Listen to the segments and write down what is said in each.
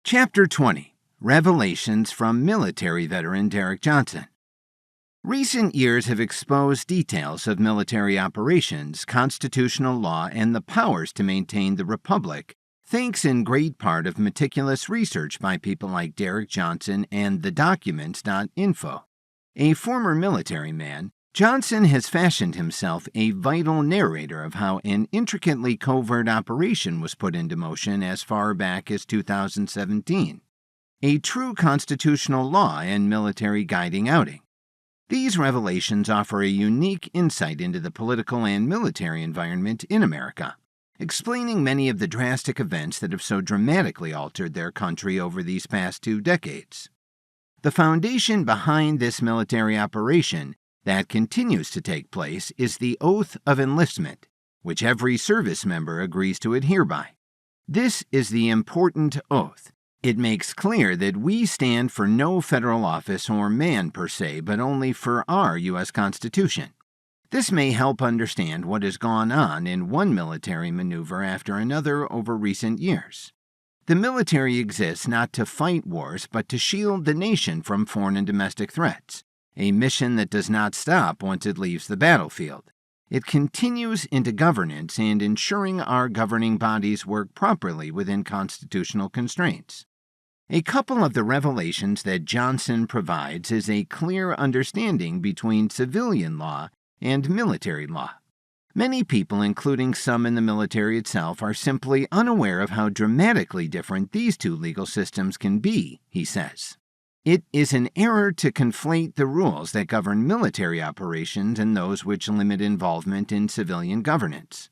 Chapter 20. Revelations from Military Veteran Derek Johnson. Recent years have exposed details of military operations, constitutional law, and the powers to maintain the Republic, thanks in great part of meticulous research by people like Derek Johnson and thedocuments.info. A former military man, Johnson has fashioned himself a vital narrator of how an intricately covert operation was put into motion as far back as 2017. A true constitutional law and military guiding outing. These revelations offer a unique insight into the political and military environment in America, explaining many of the drastic events that have so dramatically altered their country over these past 2 decades. The foundation behind this military operation that continues to take place is the oath of enlistment, which every service member agrees to adhere by. This is the important oath. It makes clear that we stand for no federal office or man per se, but only for our U.S. Constitution. This may help understand what has gone on in one military maneuver after another over recent years. The military exists not to fight wars, but to shield the nation from foreign and domestic threats, a mission that does not stop once it leaves the battlefield. It continues into governance and ensuring our governing bodies work properly within constitutional constraints. A couple of the revelations that Johnson provides is a clear understanding between civilian law and military law. Many people, including some in the military itself, are simply unaware of how dramatically different these two legal systems can be, he says. It is an error to conflate the rules that govern military operations and those which limit involvement in civilian governance.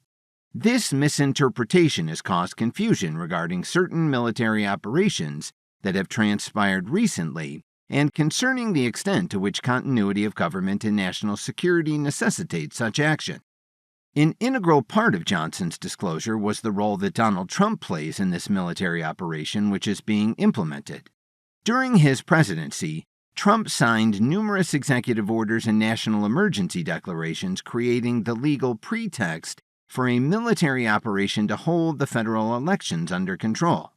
This misinterpretation has caused confusion regarding certain military operations that have transpired recently and concerning the extent to which continuity of government and national security necessitates such action. An integral part of Johnson's disclosure was the role that Donald Trump plays in this military operation which is being implemented. During his presidency, Trump signed numerous executive orders and national emergency declarations creating the legal pretext for a military operation to hold the federal elections under control.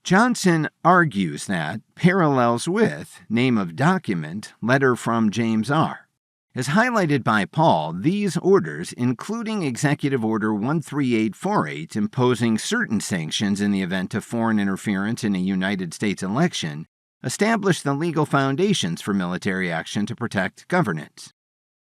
Johnson argues that parallels with name of document, letter from James R. As highlighted by Paul, these orders, including Executive Order 13848 imposing certain sanctions in the event of foreign interference in a United States election, establish the legal foundations for military action to protect governance.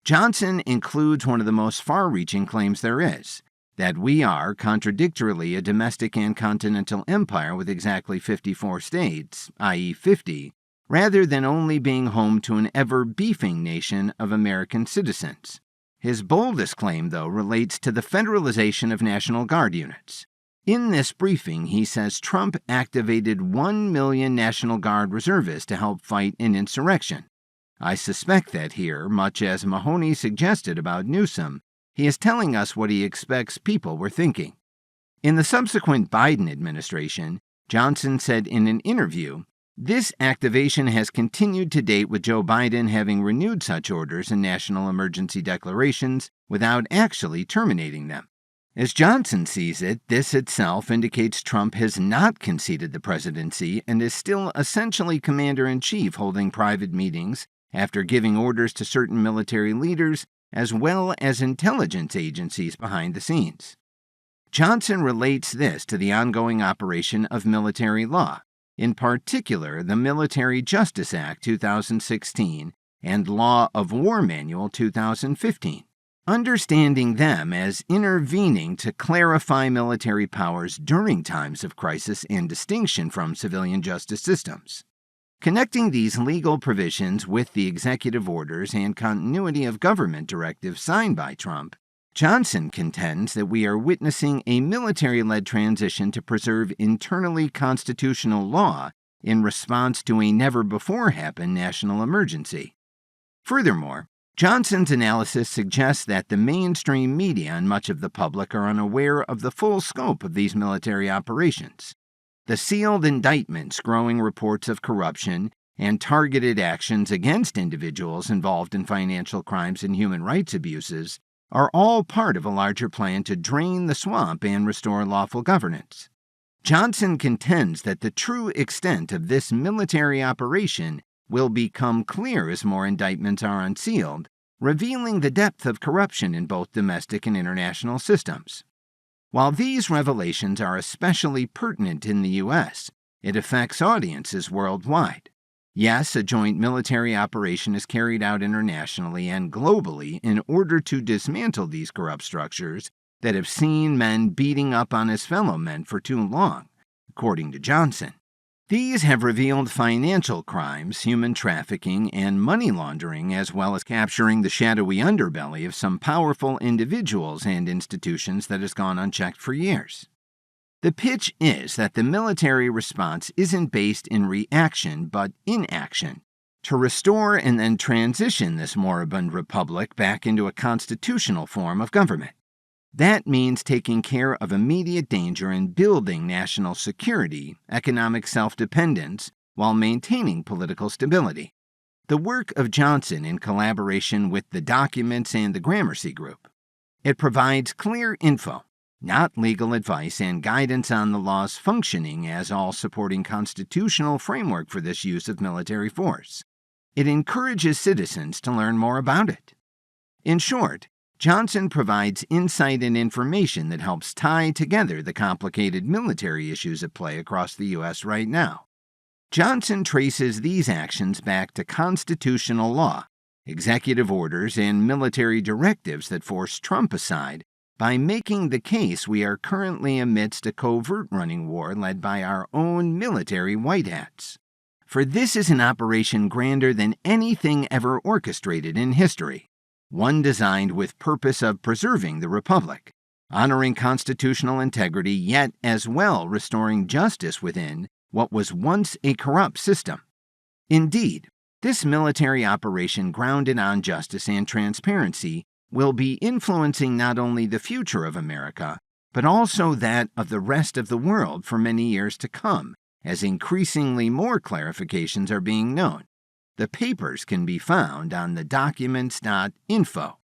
Johnson includes one of the most far-reaching claims there is, that we are, contradictorily, a domestic and continental empire with exactly 54 states, i.e. 50, rather than only being home to an ever-beefing nation of American citizens. His boldest claim, though, relates to the federalization of National Guard units. In this briefing, he says Trump activated 1 million National Guard reservists to help fight an insurrection. I suspect that here, much as Mahoney suggested about Newsom, he is telling us what he expects people were thinking. In the subsequent Biden administration, Johnson said in an interview, "This activation has continued to date with Joe Biden having renewed such orders and national emergency declarations without actually terminating them." As Johnson sees it, this itself indicates Trump has not conceded the presidency and is still essentially commander-in-chief holding private meetings after giving orders to certain military leaders as well as intelligence agencies behind the scenes. Johnson relates this to the ongoing operation of military law, in particular the Military Justice Act 2016 and Law of War Manual 2015. Understanding them as intervening to clarify military powers during times of crisis in distinction from civilian justice systems. Connecting these legal provisions with the executive orders and continuity of government directives signed by Trump, Johnson contends that we are witnessing a military-led transition to preserve internally constitutional law in response to a never-before-happened national emergency. Furthermore, Johnson's analysis suggests that the mainstream media and much of the public are unaware of the full scope of these military operations. The sealed indictments, growing reports of corruption, and targeted actions against individuals involved in financial crimes and human rights abuses are all part of a larger plan to drain the swamp and restore lawful governance. Johnson contends that the true extent of this military operation will become clear as more indictments are unsealed, revealing the depth of corruption in both domestic and international systems. While these revelations are especially pertinent in the U.S., it affects audiences worldwide. Yes, a joint military operation is carried out internationally and globally in order to dismantle these corrupt structures that have seen men beating up on his fellow men for too long, according to Johnson. These have revealed financial crimes, human trafficking, and money laundering, as well as capturing the shadowy underbelly of some powerful individuals and institutions that has gone unchecked for years. The pitch is that the military response isn't based in reaction but inaction, to restore and then transition this moribund republic back into a constitutional form of government. That means taking care of immediate danger and building national security, economic self-dependence, while maintaining political stability. The work of Johnson in collaboration with the Documents and the Gramercy Group. It provides clear info, not legal advice, and guidance on the law's functioning as all-supporting constitutional framework for this use of military force. It encourages citizens to learn more about it. In short, Johnson provides insight and information that helps tie together the complicated military issues at play across the U.S. right now. Johnson traces these actions back to constitutional law, executive orders, and military directives that force Trump aside by making the case we are currently amidst a covert running war led by our own military white hats. For this is an operation grander than anything ever orchestrated in history, one designed with purpose of preserving the republic, honoring constitutional integrity, yet as well restoring justice within what was once a corrupt system. Indeed, this military operation grounded on justice and transparency will be influencing not only the future of America, but also that of the rest of the world for many years to come, as increasingly more clarifications are being known. The papers can be found on the documents.info.